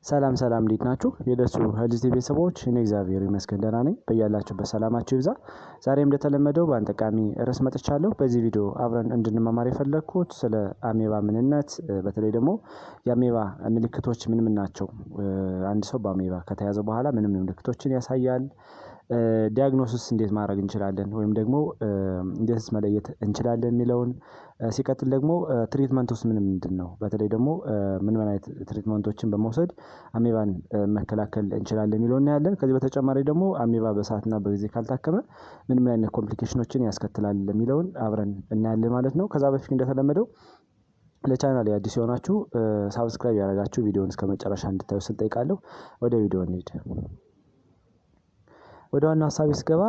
ሰላም ሰላም እንዴት ናችሁ? የደሱ ሄልዝ ቤተሰቦች እኔ እግዚአብሔር ይመስገን ደህና ነኝ። በያላችሁበት ሰላማችሁ ይብዛ። ዛሬም እንደተለመደው በአንድ ጠቃሚ ርዕስ መጥቻለሁ። በዚህ ቪዲዮ አብረን እንድንማማር የፈለኩት ስለ አሜባ ምንነት፣ በተለይ ደግሞ የአሜባ ምልክቶች ምን ምን ናቸው፣ አንድ ሰው በአሜባ ከተያዘ በኋላ ምን ምን ምልክቶችን ያሳያል፣ ዲያግኖሲስ እንዴት ማድረግ እንችላለን ወይም ደግሞ እንዴትስ መለየት እንችላለን የሚለውን፣ ሲቀጥል ደግሞ ትሪትመንቱስ ምንድነው፣ በተለይ ደግሞ ምን አይነት ትሪትመንቶችን በመውሰድ አሜባን መከላከል እንችላለን የሚለውን እናያለን። ከዚህ በተጨማሪ ደግሞ አሜባ በሰዓትና በጊዜ ካልታከመ ምን አይነት ኮምፕሊኬሽኖችን ያስከትላል የሚለውን አብረን እናያለን ማለት ነው። ከዛ በፊት እንደተለመደው ለቻናሌ አዲስ የሆናችሁ ሳብስክራይብ ያደረጋችሁ ቪዲዮውን እስከመጨረሻ እንድታዩ ስል ጠይቃለሁ። ወደ ቪዲዮ እንሂድ። ወደ ዋናው ሀሳብ ስገባ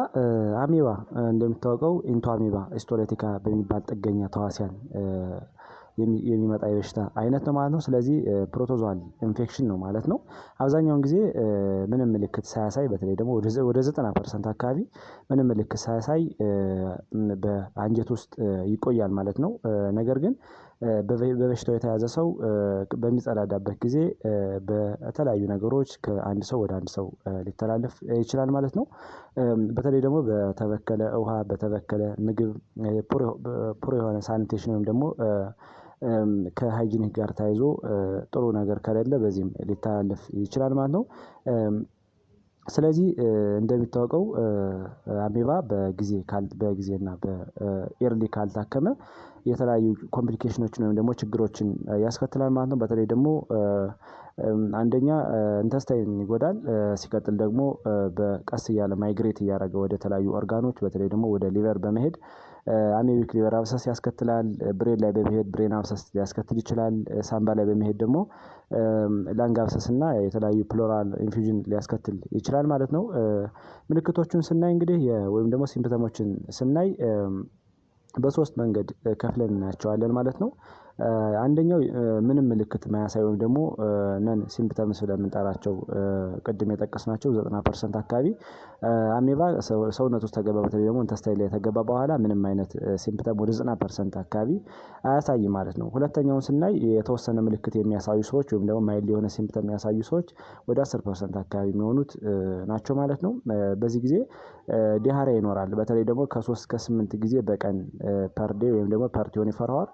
አሜባ እንደሚታወቀው ኢንቶ አሜባ ስቶሌቲካ በሚባል ጥገኛ ተዋሲያን የሚመጣ የበሽታ አይነት ነው ማለት ነው። ስለዚህ ፕሮቶዞአል ኢንፌክሽን ነው ማለት ነው። አብዛኛውን ጊዜ ምንም ምልክት ሳያሳይ በተለይ ደግሞ ወደ 90% አካባቢ ምንም ምልክት ሳያሳይ በአንጀት ውስጥ ይቆያል ማለት ነው። ነገር ግን በበሽታው የተያዘ ሰው በሚጸዳዳበት ጊዜ በተለያዩ ነገሮች ከአንድ ሰው ወደ አንድ ሰው ሊተላለፍ ይችላል ማለት ነው። በተለይ ደግሞ በተበከለ ውሃ፣ በተበከለ ምግብ፣ ፑር የሆነ ሳኒቴሽን ወይም ደግሞ ከሃይጂኒክ ጋር ተያይዞ ጥሩ ነገር ከሌለ በዚህም ሊተላለፍ ይችላል ማለት ነው። ስለዚህ እንደሚታወቀው አሜባ በጊዜና በኤርሊ ካልታከመ የተለያዩ ኮምፕሊኬሽኖችን ወይም ደግሞ ችግሮችን ያስከትላል ማለት ነው። በተለይ ደግሞ አንደኛ ኢንተስታይን ይጎዳል። ሲቀጥል ደግሞ በቀስ እያለ ማይግሬት እያደረገ ወደ ተለያዩ ኦርጋኖች በተለይ ደግሞ ወደ ሊቨር በመሄድ አሜቢክ ሊቨር አብሰስ ያስከትላል። ብሬን ላይ በመሄድ ብሬን አብሰስ ሊያስከትል ይችላል። ሳምባ ላይ በመሄድ ደግሞ ላንግ አብሰስ እና የተለያዩ ፕሎራል ኢንፊውዥን ሊያስከትል ይችላል ማለት ነው። ምልክቶቹን ስናይ እንግዲህ ወይም ደግሞ ሲምፕተሞችን ስናይ በሶስት መንገድ ከፍለን እናያቸዋለን ማለት ነው። አንደኛው ምንም ምልክት ማያሳይ ወይም ደግሞ ነን ሲምፕተምስ ስለምንጠራቸው ቅድም የጠቀስናቸው 90% አካባቢ አሜባ ሰውነት ውስጥ ተገባ፣ በተለይ ደግሞ ኢንተስታይን ላይ ተገባ በኋላ ምንም አይነት ሲምፕተም ወደ 90% አካባቢ አያሳይም ማለት ነው። ሁለተኛውን ስናይ የተወሰነ ምልክት የሚያሳዩ ሰዎች ወይም ደግሞ ማይልድ የሆነ ሲምፕተም የሚያሳዩ ሰዎች ወደ 10% አካባቢ የሚሆኑት ናቸው ማለት ነው። በዚህ ጊዜ ዲያሪያ ይኖራል። በተለይ ደግሞ ከ3 እስከ 8 ጊዜ በቀን ፐር ዴይ ወይም ደግሞ ፐር 24 አወር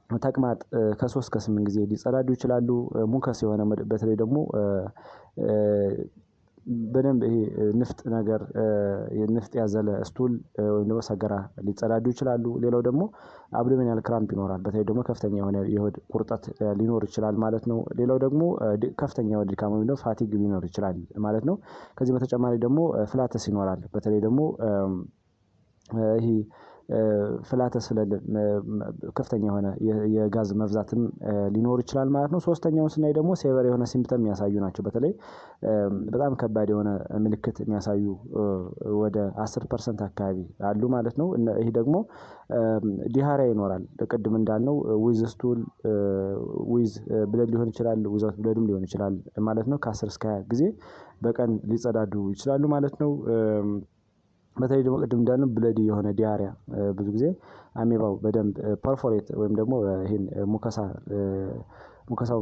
ተቅማጥ ከ3 እስከ 8 ጊዜ ሊጸዳዱ ይችላሉ። ሙከስ የሆነ በተለይ ደግሞ በደንብ ይሄ ንፍጥ ነገር ንፍጥ ያዘለ ስቱል ወይም ደግሞ ሰገራ ሊጸዳዱ ይችላሉ። ሌላው ደግሞ አብዶሚናል ክራምፕ ይኖራል። በተለይ ደግሞ ከፍተኛ የሆነ የሆድ ቁርጠት ሊኖር ይችላል ማለት ነው። ሌላው ደግሞ ከፍተኛ የሆነ ድካም ወይም ደግሞ ፋቲግ ሊኖር ይችላል ማለት ነው። ከዚህ በተጨማሪ ደግሞ ፍላተስ ይኖራል። በተለይ ደግሞ ይሄ ፍላተስ ከፍተኛ የሆነ የጋዝ መብዛትም ሊኖር ይችላል ማለት ነው። ሶስተኛውን ስናይ ደግሞ ሴቨር የሆነ ሲምፕተም የሚያሳዩ ናቸው። በተለይ በጣም ከባድ የሆነ ምልክት የሚያሳዩ ወደ 10% አካባቢ አሉ ማለት ነው። ይሄ ደግሞ ዲያሪያ ይኖራል። ቅድም እንዳልነው ዊዝ ስቱል ዊዝ ብለድ ሊሆን ይችላል፣ ዊዛውት ብለድም ሊሆን ይችላል ማለት ነው። ከ10 እስከ 20 ጊዜ በቀን ሊጸዳዱ ይችላሉ ማለት ነው። በተለይ ደግሞ ቅድም እንዳልነው ብለዲ የሆነ ዲያሪያ ብዙ ጊዜ አሜባው በደንብ ፐርፎሬት ወይም ደግሞ ይሄን ሙከሳው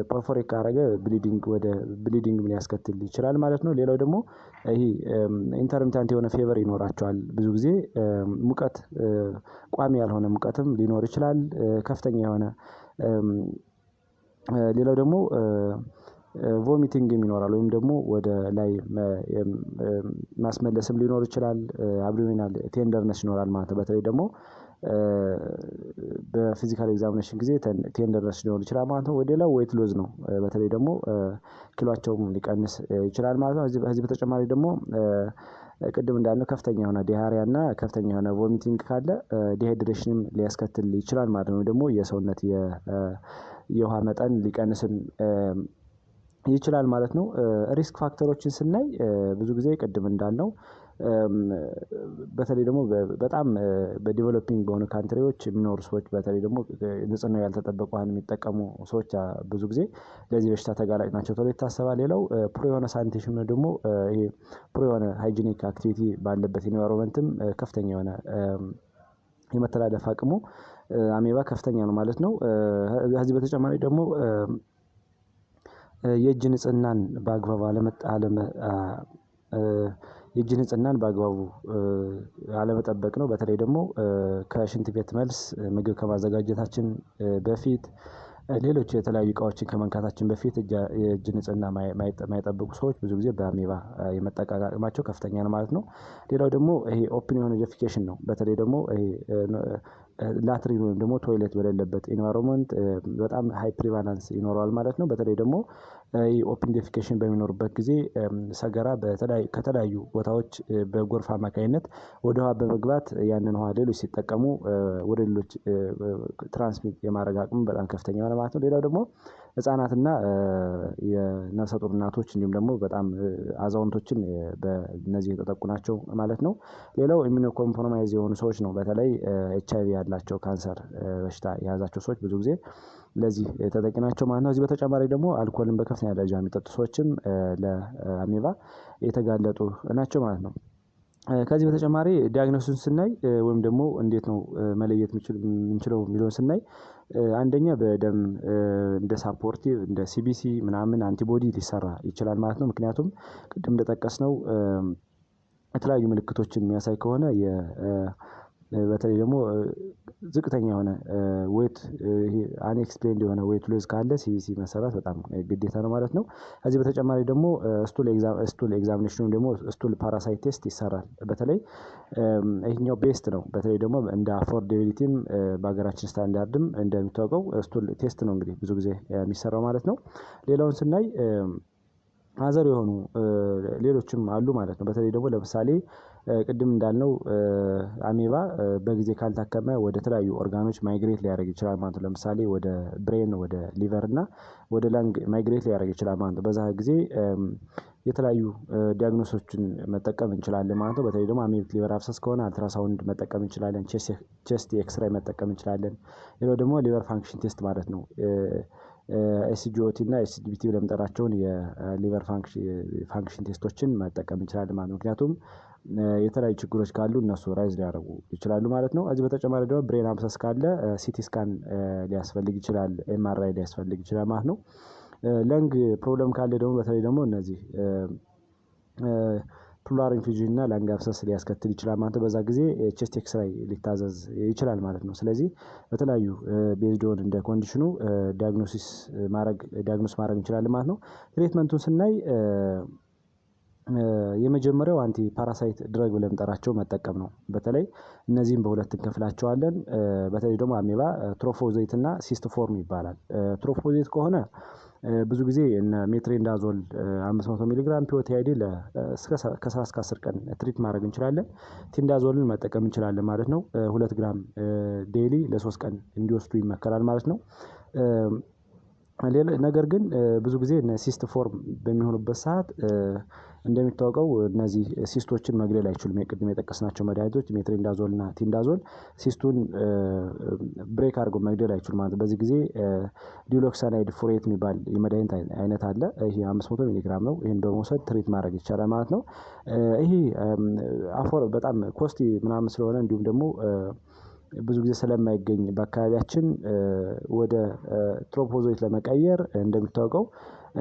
ፐርፎሬት ካደረገ ብሊዲንግ ሊያስከትል ይችላል ማለት ነው። ሌላው ደግሞ ይሄ ኢንተርሚታንት የሆነ ፌቨር ይኖራቸዋል። ብዙ ጊዜ ሙቀት ቋሚ ያልሆነ ሙቀትም ሊኖር ይችላል። ከፍተኛ የሆነ ሌላው ደግሞ ቮሚቲንግም ይኖራል ወይም ደግሞ ወደ ላይ ማስመለስም ሊኖር ይችላል። አብዶሚናል ቴንደርነስ ይኖራል ማለት ነው። በተለይ ደግሞ በፊዚካል ኤግዛሚኔሽን ጊዜ ቴንደርነስ ሊኖር ይችላል ማለት ነው። ሌላው ዌት ሎዝ ነው። በተለይ ደግሞ ኪሏቸውም ሊቀንስ ይችላል ማለት ነው። ከዚህ በተጨማሪ ደግሞ ቅድም እንዳልነው ከፍተኛ የሆነ ዲያሪያ እና ከፍተኛ የሆነ ቮሚቲንግ ካለ ዲሃይድሬሽንም ሊያስከትል ይችላል ማለት ነው። ደግሞ የሰውነት የውሃ መጠን ሊቀንስም ይችላል ማለት ነው። ሪስክ ፋክተሮችን ስናይ ብዙ ጊዜ ቅድም እንዳልነው በተለይ ደግሞ በጣም በዲቨሎፒንግ በሆኑ ካንትሪዎች የሚኖሩ ሰዎች በተለይ ደግሞ ንጽህናው ያልተጠበቀ ውሃን የሚጠቀሙ ሰዎች ብዙ ጊዜ ለዚህ በሽታ ተጋላጭ ናቸው ተብሎ ይታሰባል። ሌላው ፑር የሆነ ሳኒቴሽን ነው። ደግሞ ይሄ ፑር የሆነ ሃይጂኒክ አክቲቪቲ ባለበት ኢንቫይሮንመንትም ከፍተኛ የሆነ የመተላለፍ አቅሙ አሜባ ከፍተኛ ነው ማለት ነው። ከዚህ በተጨማሪ ደግሞ የእጅ ንጽህናን በአግባቡ የእጅ ንጽህናን በአግባቡ አለመጠበቅ ነው። በተለይ ደግሞ ከሽንት ቤት መልስ ምግብ ከማዘጋጀታችን በፊት ሌሎች የተለያዩ እቃዎችን ከመንካታችን በፊት የእጅ ንጽህና የማይጠብቁ ሰዎች ብዙ ጊዜ በአሜባ የመጠቃት አቅማቸው ከፍተኛ ነው ማለት ነው። ሌላው ደግሞ ይሄ ኦፕን የሆነ ዴፊኬሽን ነው። በተለይ ደግሞ ይሄ ላትሪን ወይም ደግሞ ቶይሌት በሌለበት ኢንቫይሮንመንት በጣም ሃይ ፕሪቫላንስ ይኖረዋል ማለት ነው። በተለይ ደግሞ ኦፕን ዴፊኬሽን በሚኖርበት ጊዜ ሰገራ ከተለያዩ ቦታዎች በጎርፍ አማካኝነት ወደ ውሃ በመግባት ያንን ውሃ ሌሎች ሲጠቀሙ ወደ ሌሎች ትራንስሚት የማድረግ አቅሙ በጣም ከፍተኛ ነው ማለት ነው። ሌላው ደግሞ ህፃናትና የነፍሰ ጡር እናቶች እንዲሁም ደግሞ በጣም አዛውንቶችን በእነዚህ የተጠቁ ናቸው ማለት ነው። ሌላው ኢሚኖ ኮምፕሮማይዝ የሆኑ ሰዎች ነው። በተለይ ኤች አይቪ ያላቸው ካንሰር በሽታ የያዛቸው ሰዎች ብዙ ጊዜ ለዚህ ተጠቂ ናቸው ማለት ነው። ከዚህ በተጨማሪ ደግሞ አልኮልን በከፍተኛ ደረጃ የሚጠጡ ሰዎችም ለአሜባ የተጋለጡ ናቸው ማለት ነው። ከዚህ በተጨማሪ ዲያግኖሲሱን ስናይ ወይም ደግሞ እንዴት ነው መለየት የምንችለው የሚለውን ስናይ አንደኛ በደም እንደ ሳፖርቲቭ እንደ ሲቢሲ ምናምን አንቲቦዲ ሊሰራ ይችላል ማለት ነው። ምክንያቱም ቅድም እንደጠቀስነው የተለያዩ ምልክቶችን የሚያሳይ ከሆነ በተለይ ደግሞ ዝቅተኛ የሆነ ዌት አንኤክስፕሌንድ የሆነ ዌት ሎዝ ካለ ሲቢሲ መሰራት በጣም ግዴታ ነው ማለት ነው። ከዚህ በተጨማሪ ደግሞ ስቱል ኤግዛሚኔሽን ወይም ደግሞ ስቱል ፓራሳይት ቴስት ይሰራል። በተለይ ይሄኛው ቤስት ነው። በተለይ ደግሞ እንደ አፎርዴቢሊቲም በሀገራችን ስታንዳርድም እንደሚታወቀው ስቱል ቴስት ነው እንግዲህ ብዙ ጊዜ የሚሰራው ማለት ነው። ሌላውን ስናይ አዘር የሆኑ ሌሎችም አሉ ማለት ነው። በተለይ ደግሞ ለምሳሌ ቅድም እንዳልነው አሜባ በጊዜ ካልታከመ ወደ ተለያዩ ኦርጋኖች ማይግሬት ሊያደርግ ይችላል ማለት ነው። ለምሳሌ ወደ ብሬን ወደ ሊቨር እና ወደ ላንግ ማይግሬት ሊያደርግ ይችላል ማለት ነው። በዛ ጊዜ የተለያዩ ዲያግኖሶችን መጠቀም እንችላለን ማለት ነው። በተለይ ደግሞ አሜቢክ ሊቨር አብሰስ ከሆነ አልትራሳውንድ መጠቀም እንችላለን። ቼስት ኤክስራይ መጠቀም እንችላለን። ሌላው ደግሞ ሊቨር ፋንክሽን ቴስት ማለት ነው። ኤስጂኦቲ እና ኤስጂቢቲ ብለን የምንጠራቸውን የሊቨር ፋንክሽን ቴስቶችን መጠቀም እንችላለን ማለት ነው። ምክንያቱም የተለያዩ ችግሮች ካሉ እነሱ ራይዝ ሊያደርጉ ይችላሉ ማለት ነው። ከዚህ በተጨማሪ ደግሞ ብሬን አብሰስ ካለ ሲቲ ስካን ሊያስፈልግ ይችላል፣ ኤምአርአይ ሊያስፈልግ ይችላል ማለት ነው። ለንግ ፕሮብለም ካለ ደግሞ በተለይ ደግሞ እነዚህ ፕሉራል ኢንፊውዥን እና ላንግ አብሰስ ሊያስከትል ይችላል ማለት ነው። በዛ ጊዜ ቼስት ኤክስራይ ሊታዘዝ ይችላል ማለት ነው። ስለዚህ በተለያዩ ቤዝድ ኦን እንደ ኮንዲሽኑ ዲያግኖስ ማድረግ እንችላለን ማለት ነው። ትሪትመንቱን ስናይ የመጀመሪያው አንቲ ፓራሳይት ድረግ ብለን የምንጠራቸው መጠቀም ነው። በተለይ እነዚህን በሁለት እንከፍላቸዋለን። በተለይ ደግሞ አሜባ ትሮፎዞይት እና ሲስትፎርም ይባላል። ትሮፎዞይት ከሆነ ብዙ ጊዜ እነ ሜትሬንዳዞል 500 ሚሊግራም ፒኦቲአይዲ ከ7 እስከ 10 ቀን ትሪት ማድረግ እንችላለን። ቲንዳዞልን መጠቀም እንችላለን ማለት ነው። 2 ግራም ዴይሊ ለ3 ቀን እንዲወስዱ ይመከራል ማለት ነው። ነገር ግን ብዙ ጊዜ ሲስት ፎርም በሚሆኑበት ሰዓት እንደሚታወቀው እነዚህ ሲስቶችን መግደል አይችሉም። የቅድም የጠቀስናቸው መድኃኒቶች ሜትሬንዳዞል እና ቲንዳዞል ሲስቱን ብሬክ አድርገው መግደል አይችሉም ማለት ነው። በዚህ ጊዜ ዲሎክሳናይድ ፉሬት የሚባል የመድኃኒት አይነት አለ። ይሄ 500 ሚሊግራም ነው። ይሄን በመውሰድ ትሪት ማድረግ ይቻላል ማለት ነው። ይሄ በጣም ኮስቲ ምናምን ስለሆነ እንዲሁም ደግሞ ብዙ ጊዜ ስለማይገኝ በአካባቢያችን ወደ ትሮፖዞይት ለመቀየር እንደሚታወቀው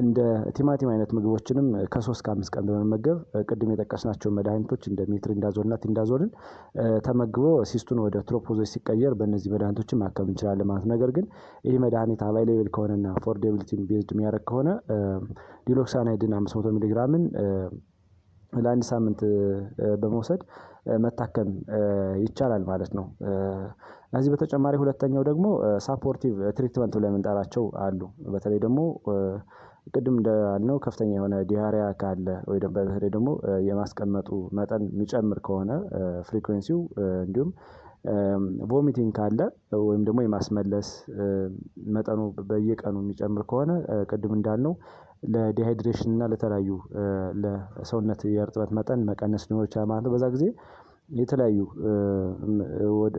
እንደ ቲማቲም አይነት ምግቦችንም ከ3 እስከ 5 ቀን በመመገብ ቅድም የጠቀስናቸው መድኃኒቶች እንደ ሜትሪንዳዞል እና ቲንዳዞልን ተመግቦ ሲስቱን ወደ ትሮፖዞይት ሲቀየር በእነዚህ መድኃኒቶችን ማከም እንችላለን ማለት ነው። ነገር ግን ይህ መድኃኒት አቫይሌብል ከሆነና አፎርዴቢሊቲን ቤዝድ የሚያደርግ ከሆነ ዲሎክሳናይድን 500 ሚሊግራምን ለአንድ ሳምንት በመውሰድ መታከም ይቻላል ማለት ነው። ከዚህ በተጨማሪ ሁለተኛው ደግሞ ሳፖርቲቭ ትሪትመንት ብለን የምንጠራቸው አሉ። በተለይ ደግሞ ቅድም እንዳልነው ከፍተኛ የሆነ ዲያሪያ ካለ ወይ በተለይ ደግሞ የማስቀመጡ መጠን የሚጨምር ከሆነ ፍሪኩዌንሲው እንዲሁም ቮሚቲንግ ካለ ወይም ደግሞ የማስመለስ መጠኑ በየቀኑ የሚጨምር ከሆነ ቅድም እንዳልነው ለዲሃይድሬሽን እና ለተለያዩ ለሰውነት የእርጥበት መጠን መቀነስ ሊኖር ይችላል ማለት ነው። በዛ ጊዜ የተለያዩ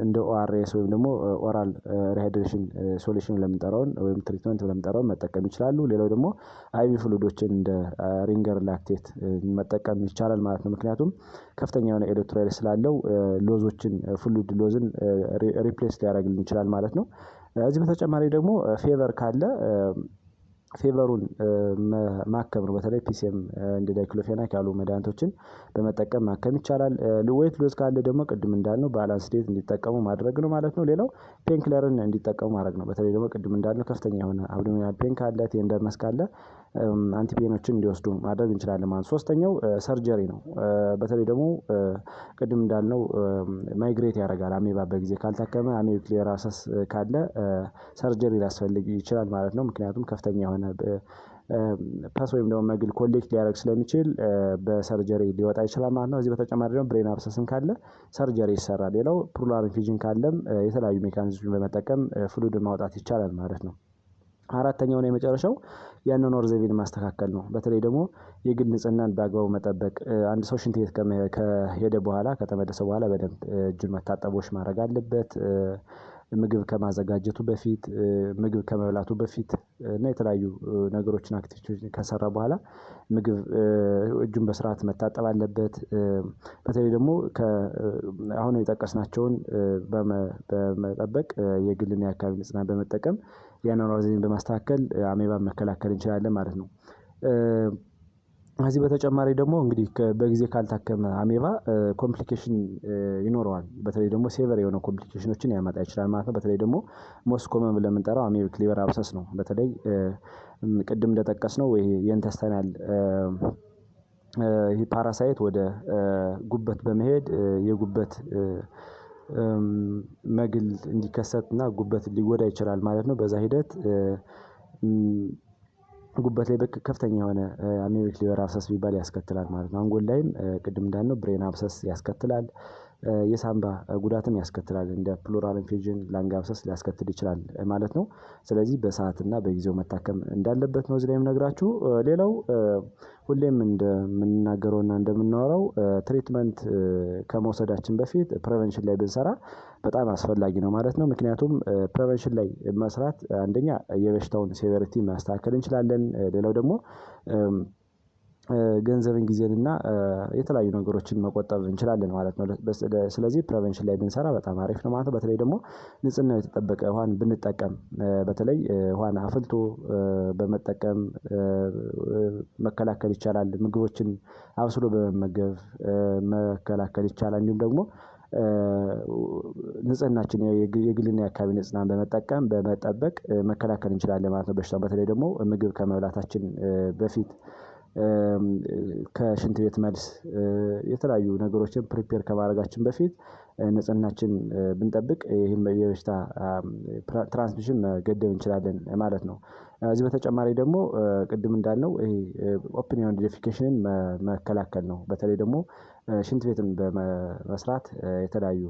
እንደ ኦአርኤስ ወይም ደግሞ ኦራል ሪሃይድሬሽን ሶሉሽን ለምንጠራውን ወይም ትሪትመንት ለምንጠራውን መጠቀም ይችላሉ። ሌላው ደግሞ አይቪ ፍሉዶችን እንደ ሪንገር ላክቴት መጠቀም ይቻላል ማለት ነው። ምክንያቱም ከፍተኛ የሆነ ኤሌክትሮላይት ስላለው ሎዞችን ፍሉድ ሎዝን ሪፕሌስ ሊያደርግልን ይችላል ማለት ነው። ከዚህ በተጨማሪ ደግሞ ፌቨር ካለ ፌቨሩን ማከም ነው። በተለይ ፒሲኤም እንደ ዳይክሎፌናክ ያሉ መድኃኒቶችን በመጠቀም ማከም ይቻላል። ዌይት ሎዝ ካለ ደግሞ ቅድም እንዳልነው ባላንስ ዳይት እንዲጠቀሙ ማድረግ ነው ማለት ነው። ሌላው ፔንክለርን እንዲጠቀሙ ማድረግ ነው። በተለይ ደግሞ ቅድም እንዳልነው ከፍተኛ የሆነ አብዶሚናል ፔን ካለ ቴንደርነስ ካለ አንቲፔኖችን እንዲወስዱ ማድረግ እንችላለን ማለት ነው። ሶስተኛው ሰርጀሪ ነው። በተለይ ደግሞ ቅድም እንዳልነው ማይግሬት ያደርጋል አሜባ በጊዜ ካልታከመ አሜቢክ ክሊራሰስ ካለ ሰርጀሪ ሊያስፈልግ ይችላል ማለት ነው። ምክንያቱም ከፍተኛ የሆነ ፓስ ወይም ደግሞ መግል ኮሌክት ሊያደርግ ስለሚችል በሰርጀሪ ሊወጣ ይችላል ማለት ነው። እዚህ በተጨማሪ ደግሞ ብሬን አብሰስን ካለ ሰርጀሪ ይሰራል። ሌላው ፕሉራል ኢንፊዥን ካለም የተለያዩ ሜካኒዝም በመጠቀም ፍሉድን ማውጣት ይቻላል ማለት ነው። አራተኛውና የመጨረሻው የአኗኗር ዘይቤን ማስተካከል ነው። በተለይ ደግሞ የግል ንጽህናን በአግባቡ መጠበቅ። አንድ ሰው ሽንት ቤት ከሄደ በኋላ ከተመለሰ በኋላ በደንብ እጁን መታጠቦች ማድረግ አለበት። ምግብ ከማዘጋጀቱ በፊት ምግብ ከመብላቱ በፊት እና የተለያዩ ነገሮችን አክቲቪቲዎችን ከሰራ በኋላ ምግብ እጁን በስርዓት መታጠብ አለበት። በተለይ ደግሞ አሁን የጠቀስናቸውን በመጠበቅ የግልና የአካባቢ ንጽህናን በመጠቀም የአኗኗር ዘይቤን በማስተካከል አሜባን መከላከል እንችላለን ማለት ነው። ከዚህ በተጨማሪ ደግሞ እንግዲህ በጊዜ ካልታከመ አሜባ ኮምፕሊኬሽን ይኖረዋል። በተለይ ደግሞ ሴቨር የሆነ ኮምፕሊኬሽኖችን ያመጣ ይችላል ማለት ነው። በተለይ ደግሞ ሞስት ኮመን ብለን የምንጠራው አሜቢክ ሊቨር አብሰስ ነው። በተለይ ቅድም እንደጠቀስነው ይሄ የኢንተስታይናል ይሄ ፓራሳይት ወደ ጉበት በመሄድ የጉበት መግል እንዲከሰትና ጉበት ሊጎዳ ይችላል ማለት ነው። በዛ ሂደት ጉበት ላይ ከፍተኛ የሆነ አሜቢክ ሊቨር አብሰስ ቢባል ያስከትላል ማለት ነው። አንጎል ላይም ቅድም እንዳልነው ብሬን አብሰስ ያስከትላል። የሳምባ ጉዳትም ያስከትላል እንደ ፕሉራል ኢንፊዥን ላንግ አብሰስ ሊያስከትል ይችላል ማለት ነው። ስለዚህ በሰዓትና በጊዜው መታከም እንዳለበት ነው እዚህ ላይ የምነግራችሁ። ሌላው ሁሌም እንደምንናገረውና እንደምናወራው ትሪትመንት ከመውሰዳችን በፊት ፕሪቨንሽን ላይ ብንሰራ በጣም አስፈላጊ ነው ማለት ነው። ምክንያቱም ፕሪቨንሽን ላይ መስራት አንደኛ የበሽታውን ሴቨሪቲ ማስተካከል እንችላለን። ሌላው ደግሞ ገንዘብን ጊዜን እና የተለያዩ ነገሮችን መቆጠብ እንችላለን ማለት ነው። ስለዚህ ፕሪቨንሽን ላይ ብንሰራ በጣም አሪፍ ነው ማለት ነው። በተለይ ደግሞ ንጽህናው የተጠበቀ ውሃን ብንጠቀም በተለይ ውሃን አፍልቶ በመጠቀም መከላከል ይቻላል። ምግቦችን አብስሎ በመመገብ መከላከል ይቻላል። እንዲሁም ደግሞ ንጽህናችን የግልና የአካባቢ ንጽህናን በመጠቀም በመጠበቅ መከላከል እንችላለን ማለት ነው። በሽታው በተለይ ደግሞ ምግብ ከመብላታችን በፊት ከሽንት ቤት መልስ የተለያዩ ነገሮችን ፕሪፔር ከማድረጋችን በፊት ንጽህናችን ብንጠብቅ ይሄን የበሽታ ትራንስሚሽን መገደብ እንችላለን ማለት ነው። ከዚህ በተጨማሪ ደግሞ ቅድም እንዳልነው ይሄ ኦፕን የሆነ ዴፊኬሽንን መከላከል ነው። በተለይ ደግሞ ሽንት ቤትን በመስራት የተለያዩ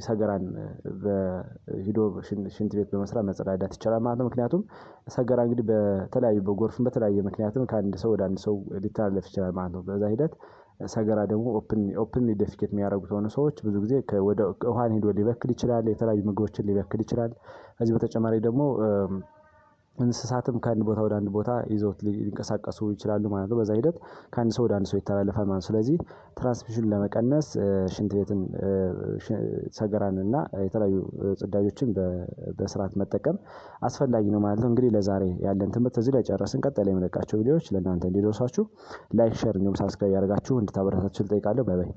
ሰገራን ሂዶ ሽንት ቤት በመስራት መጸዳዳት ይቻላል ማለት ነው። ምክንያቱም ሰገራ እንግዲህ በተለያዩ በጎርፍም በተለያየ ምክንያትም ከአንድ ሰው ወደ አንድ ሰው ሊተላለፍ ይችላል ማለት ነው። በዛ ሂደት ሰገራ ደግሞ ኦፕንሊ ዴፊኬት የሚያደርጉት ሆነ ሰዎች ብዙ ጊዜ ወደ ውሃን ሄዶ ሊበክል ይችላል። የተለያዩ ምግቦችን ሊበክል ይችላል። ከዚህ በተጨማሪ ደግሞ እንስሳትም ከአንድ ቦታ ወደ አንድ ቦታ ይዘውት ሊንቀሳቀሱ ይችላሉ ማለት ነው። በዛ ሂደት ከአንድ ሰው ወደ አንድ ሰው ይተላለፋል ማለት ነው። ስለዚህ ትራንስሚሽን ለመቀነስ ሽንት ቤትን ሰገራን እና የተለያዩ ጽዳጆችን በስርዓት መጠቀም አስፈላጊ ነው ማለት ነው። እንግዲህ ለዛሬ ያለን ትምህርት እዚህ ላይ ጨረስን። ቀጣይ የምለቃቸው ቪዲዮዎች ለእናንተ እንዲደርሷችሁ ላይክ፣ ሼር እንዲሁም ሳብስክራይብ ያደርጋችሁ እንድታበረታችሁ እጠይቃለሁ። ባይ ባይ።